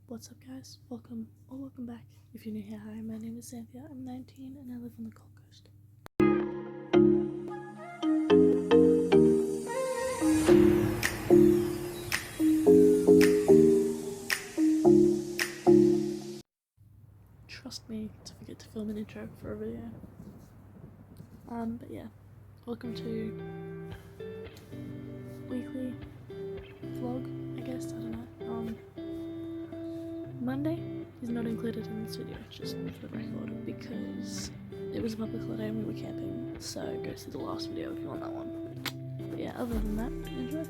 What's up guys, welcome back. If you're new here, hi, my name is Cynthia, I'm 19 and I live on the Gold Coast. Trust me to forget to film an intro for a video. But yeah, welcome to weekly vlog, I guess, I don't know. Monday is not included in this video, just for the record, because it was a public holiday and we were camping, so go see the last video if you want that one. But yeah, other than that, enjoy.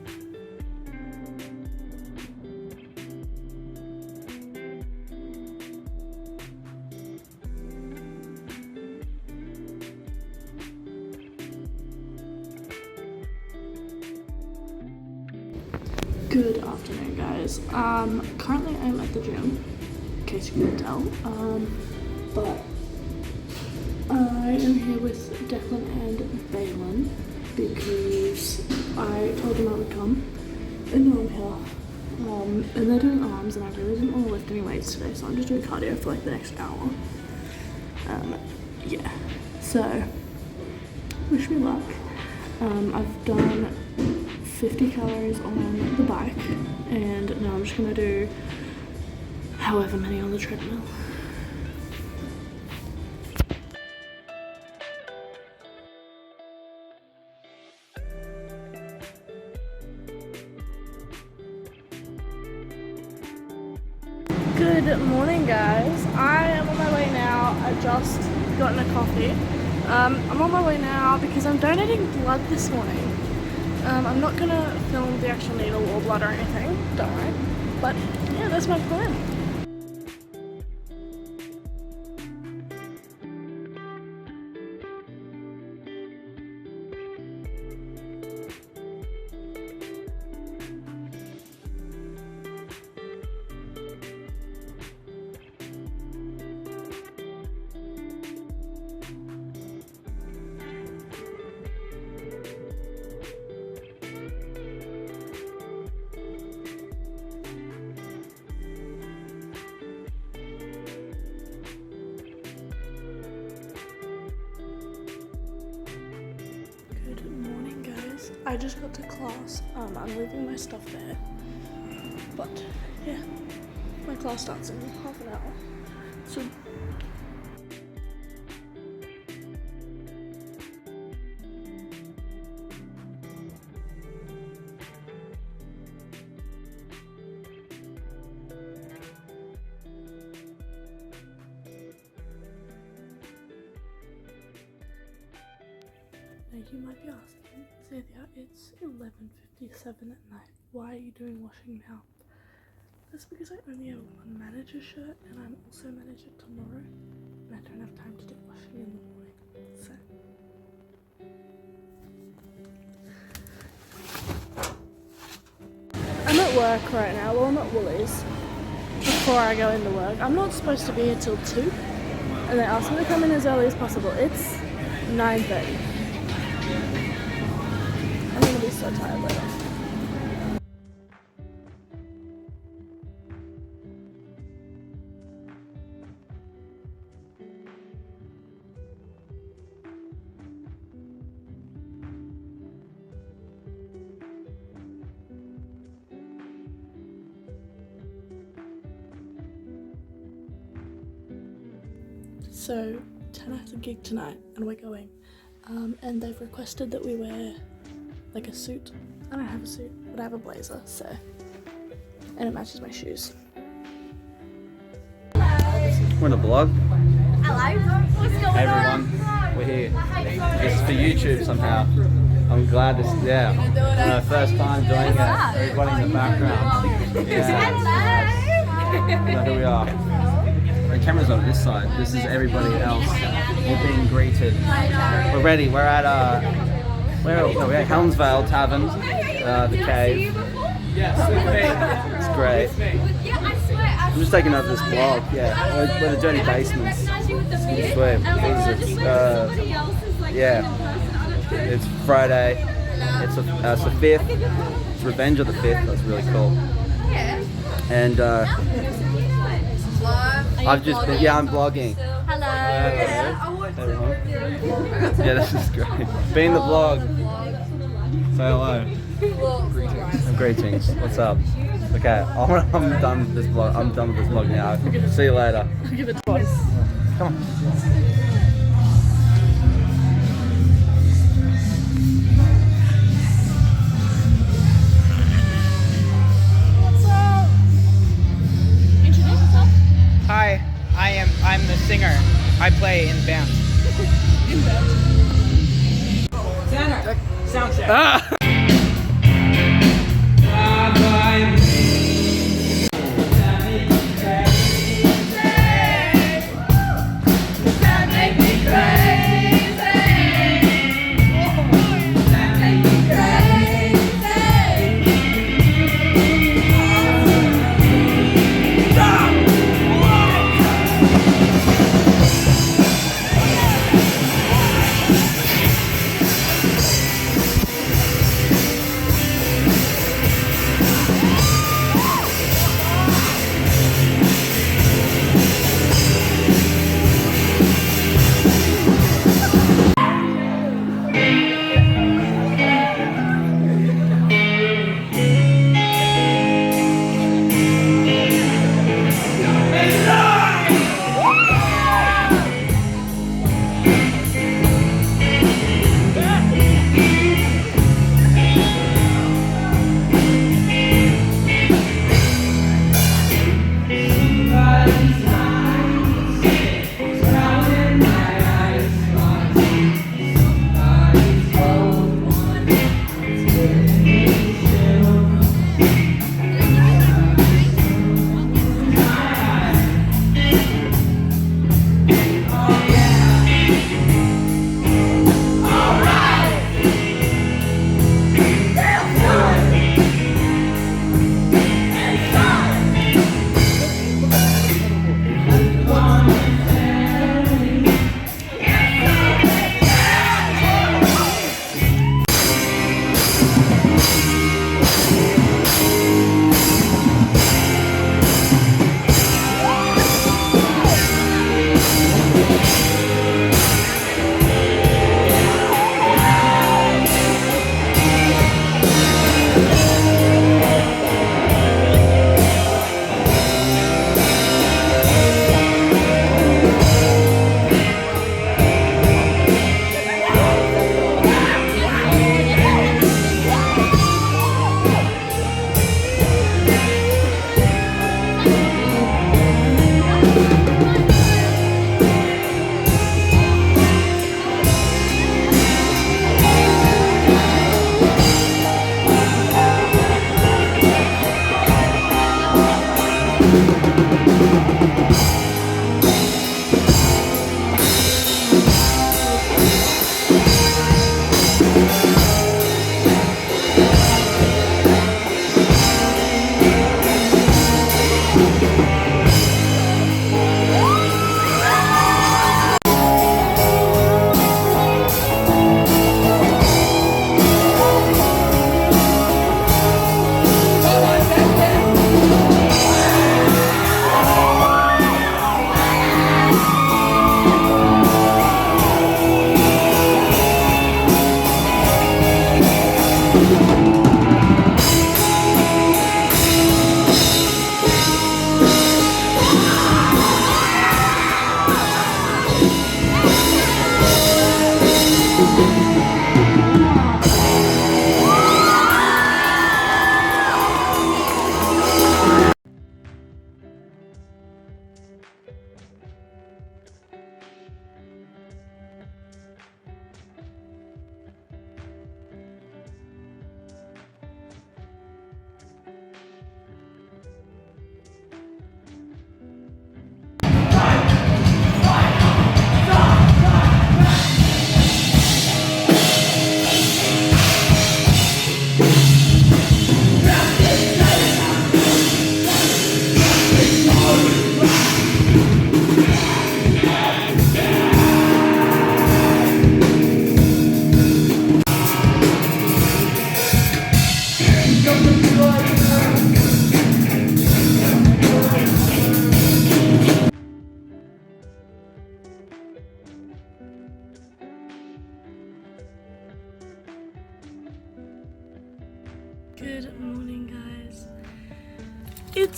Good afternoon guys. Currently I'm at the gym, in case you couldn't tell, but I am here with Declan and Balin because I told them I would come, and now I'm here. And they're doing arms and I really didn't want to lift any weights today, so I'm just doing cardio for like the next hour. Yeah, so wish me luck. I've done 50 calories on the bike, and now I'm just gonna do however many on the treadmill. Good morning guys, I am on my way now. I just gotten a coffee. I'm on my way now because I'm donating blood this morning. I'm not gonna film the actual needle or blood or anything, don't worry. But yeah, that's my plan. I just got to class. I'm leaving my stuff there. But yeah, my class starts in half an hour. So now you might be asking, Cynthia, it's 11:57 at night. Why are you doing washing now? That's because I only have one manager shirt and I'm also manager tomorrow, and I don't have time to do washing in the morning. So I'm at work right now. Well, I'm at Woolies before I go into work. I'm not supposed to be here till 2, and they asked me to come in as early as possible. It's 9:30. I'm gonna be so tired later. So, Tana has a gig tonight and we're going. And they've requested that we wear like a suit. I don't have a suit, but I have a blazer, so, and it matches my shoes. We're in a blog. Hello. What's going Hey everyone, we're here. It's for YouTube somehow. I'm glad this, yeah. First time doing it. Everybody in the background. Yeah. You know who we are. The camera's on this side. This is everybody else. We're being greeted. We're ready. We're at we're at Helensvale Tavern, the cave. It's great. I'm just taking over this vlog. Yeah, we're the dirty basements. Sweet. Yeah. It's Friday. It's the 5th. It's Revenge of the 5th. That's really cool. And I've just been, yeah, I'm vlogging. Hello. Yeah, this is great. Be in the vlog. Say hello. Greetings. What's up? Okay, I'm done with this vlog. I'm done with this vlog now. See you later. Give it twice. Come on. Introduce yourself. Hi, I'm the singer. I play in bands. Sound check. Ah!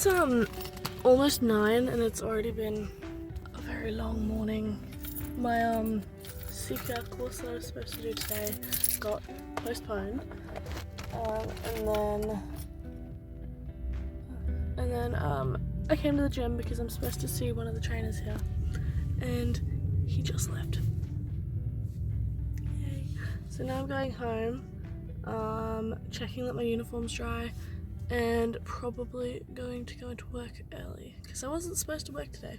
It's almost 9 and it's already been a very long morning. My CPR course that I was supposed to do today got postponed, and then I came to the gym because I'm supposed to see one of the trainers here, and he just left. Yay. So now I'm going home, checking that my uniform's dry, and probably going to go into work early because I wasn't supposed to work today,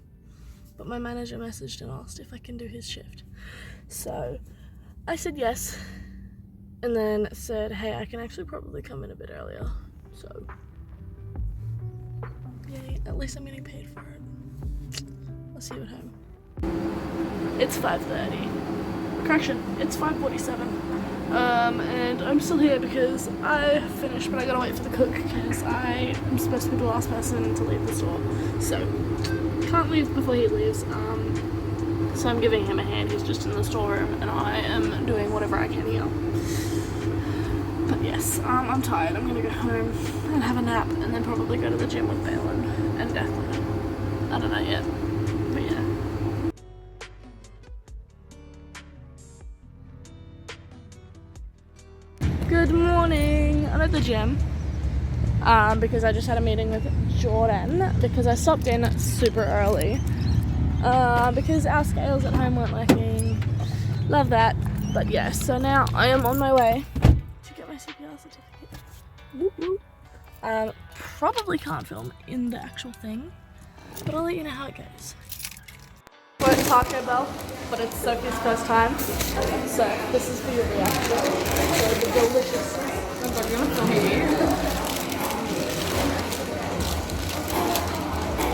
but my manager messaged and asked if I can do his shift. So I said yes, and then said, hey, I can actually probably come in a bit earlier. So yay, at least I'm getting paid for it. I'll see you at home. It's 5:30. Correction, it's 5:47. And I'm still here because I finished, but I gotta wait for the cook because I am supposed to be the last person to leave the store. So can't leave before he leaves. So I'm giving him a hand. He's just in the storeroom, and I am doing whatever I can here. But yes, I'm tired. I'm gonna go home and have a nap, and then probably go to the gym with Balin and Declan. I don't know yet, but yeah. Good morning. I'm at the gym because I just had a meeting with Jordan because I stopped in super early because our scales at home weren't working. Love that. But yeah, so now I am on my way to get my CPR certificate. Whoop, whoop. Probably can't film in the actual thing, but I'll let you know how it goes. We're at Taco Bell, but it's Sophie's first time, so this is for your reaction. So the delicious. I'm gonna film you.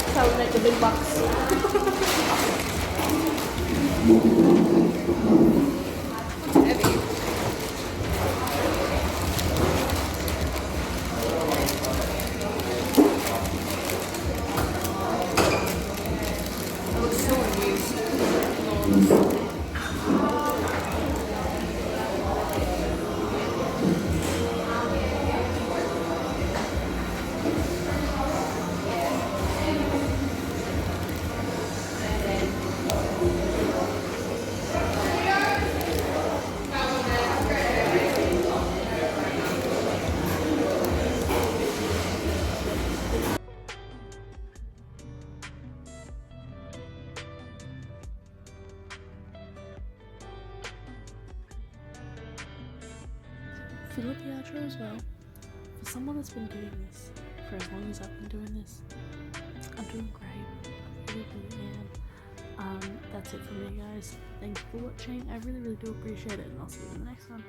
That's how we make the big bucks. Fill up the outro as well. For someone that's been doing this for as long as I've been doing this, I'm doing great. I really, really am. That's it for me, guys. Thanks for watching. I really, really do appreciate it, and I'll see you in the next one.